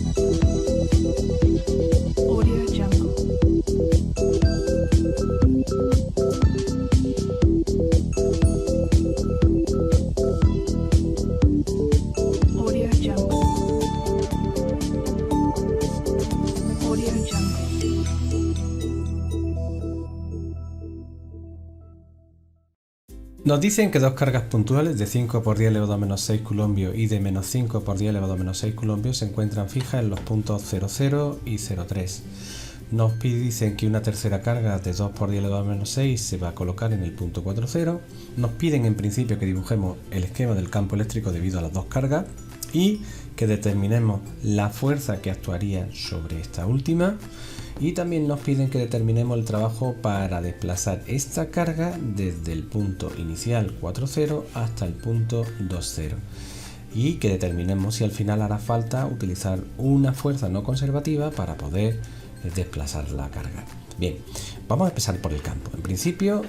Audio Jungle. Audio Jungle. Audio Jungle. Nos dicen que dos cargas puntuales de 5 por 10 elevado a menos 6 coulombs y de menos 5 por 10 elevado a menos 6 coulombs se encuentran fijas en los puntos 00 y 03. Nos dicen que una tercera carga de 2 por 10 elevado a menos 6 se va a colocar en el punto 40. Nos piden en principio que dibujemos el esquema del campo eléctrico debido a las dos cargas y que determinemos la fuerza que actuaría sobre esta última. Y también nos piden que determinemos el trabajo para desplazar esta carga desde el punto inicial 4,0 hasta el punto 2,0 y que determinemos si al final hará falta utilizar una fuerza no conservativa para poder desplazar la carga. Bien, vamos a empezar por el campo. En principio,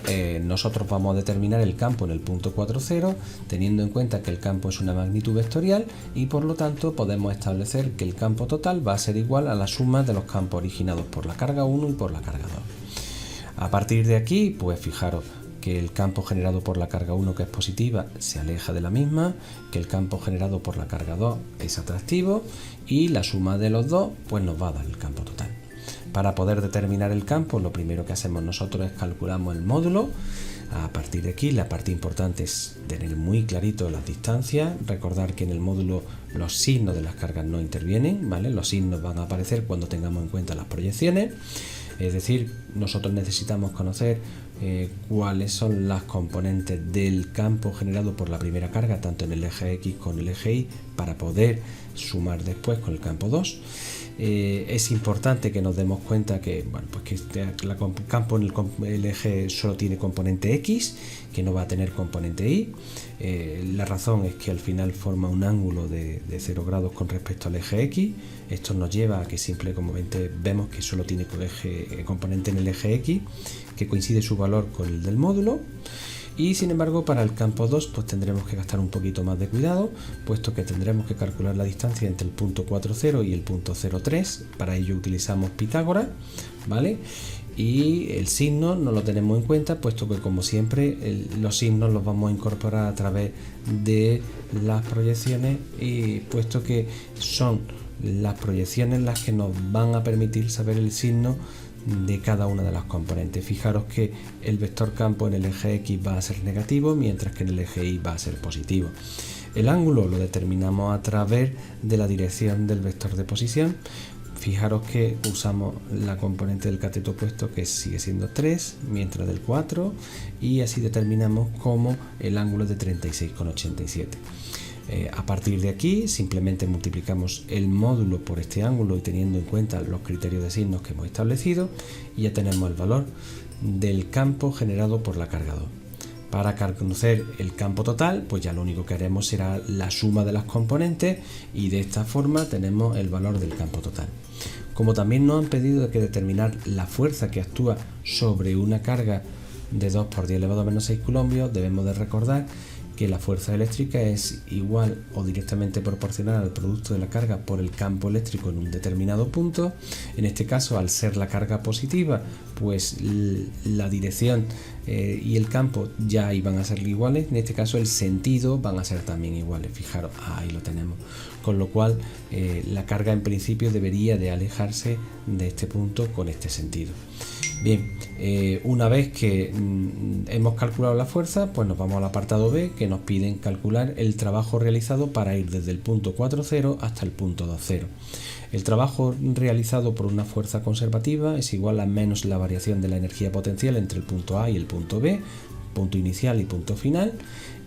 nosotros vamos a determinar el campo en el punto 4,0 teniendo en cuenta que el campo es una magnitud vectorial y por lo tanto podemos establecer que el campo total va a ser igual a la suma de los campos originados por la carga 1 y por la carga 2. A partir de aquí, pues fijaros que el campo generado por la carga 1, que es positiva, se aleja de la misma, que el campo generado por la carga 2 es atractivo y la suma de los dos pues nos va a dar el campo total. Para poder determinar el campo, lo primero que hacemos nosotros es calculamos el módulo. A partir de aquí, la parte importante es tener muy clarito las distancias. Recordar que en el módulo los signos de las cargas no intervienen, ¿vale? Los signos van a aparecer cuando tengamos en cuenta las proyecciones. Es decir, nosotros necesitamos conocer cuáles son las componentes del campo generado por la primera carga, tanto en el eje X como en el eje Y, para poder sumar después con el campo 2. Es importante que nos demos cuenta que, bueno, pues que el campo en el eje solo tiene componente X, que no va a tener componente Y. La razón es que al final forma un ángulo de 0 grados con respecto al eje X. Esto nos lleva a que simplemente vemos que solo tiene componente en el eje X, que coincide su valor con el del módulo. Y sin embargo para el campo 2 pues tendremos que gastar un poquito más de cuidado, puesto que tendremos que calcular la distancia entre el punto 4,0 y el punto 0,3. Para ello utilizamos Pitágoras, ¿vale? Y el signo no lo tenemos en cuenta, puesto que como siempre los signos los vamos a incorporar a través de las proyecciones, y puesto que son las proyecciones las que nos van a permitir saber el signo de cada una de las componentes. Fijaros que el vector campo en el eje X va a ser negativo, mientras que en el eje Y va a ser positivo. El ángulo lo determinamos a través de la dirección del vector de posición. Fijaros que usamos la componente del cateto opuesto, que sigue siendo 3, mientras del 4, y así determinamos como el ángulo es de 36,87. A partir de aquí simplemente multiplicamos el módulo por este ángulo y teniendo en cuenta los criterios de signos que hemos establecido, y ya tenemos el valor del campo generado por la carga 2. Para conocer el campo total, pues ya lo único que haremos será la suma de las componentes, y de esta forma tenemos el valor del campo total. Como también nos han pedido que determinar la fuerza que actúa sobre una carga de 2 por 10 elevado a menos 6 coulombs, debemos de recordar que la fuerza eléctrica es igual o directamente proporcional al producto de la carga por el campo eléctrico en un determinado punto. En este caso, al ser la carga positiva, pues la dirección y el campo ya iban a ser iguales. En este caso el sentido van a ser también iguales. Fijaros, ahí lo tenemos. Con lo cual la carga en principio debería de alejarse de este punto con este sentido. Bien, una vez que hemos calculado la fuerza, pues nos vamos al apartado B, que nos piden calcular el trabajo realizado para ir desde el punto 4,0 hasta el punto 2,0. El trabajo realizado por una fuerza conservativa es igual a menos la variación de la energía potencial entre el punto A y el punto B, punto inicial y punto final,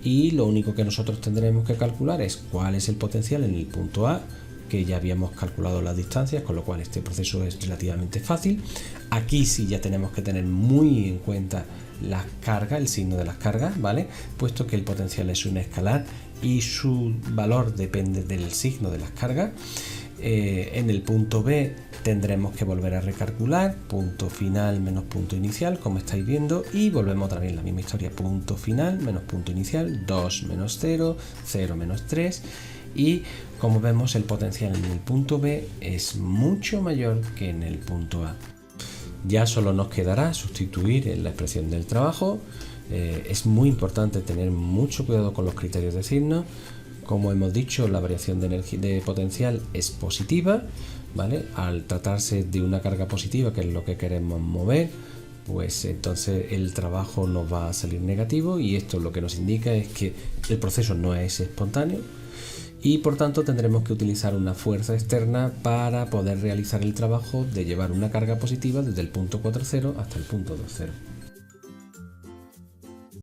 y lo único que nosotros tendremos que calcular es cuál es el potencial en el punto A, que ya habíamos calculado las distancias, con lo cual este proceso es relativamente fácil. Aquí sí ya tenemos que tener muy en cuenta las cargas, el signo de las cargas, ¿vale? Puesto que el potencial es un escalar y su valor depende del signo de las cargas. En el punto B tendremos que volver a recalcular, punto final menos punto inicial, como estáis viendo, y volvemos otra vez la misma historia, punto final menos punto inicial, 2 menos 0, 0 menos 3, y como vemos, el potencial en el punto B es mucho mayor que en el punto A. Ya solo nos quedará sustituir en la expresión del trabajo. Es muy importante tener mucho cuidado con los criterios de signos. Como hemos dicho, la variación de potencial es positiva, ¿vale? Al tratarse de una carga positiva, que es lo que queremos mover, pues entonces el trabajo nos va a salir negativo, y esto lo que nos indica es que el proceso no es espontáneo y por tanto tendremos que utilizar una fuerza externa para poder realizar el trabajo de llevar una carga positiva desde el punto 4,0 hasta el punto 2,0.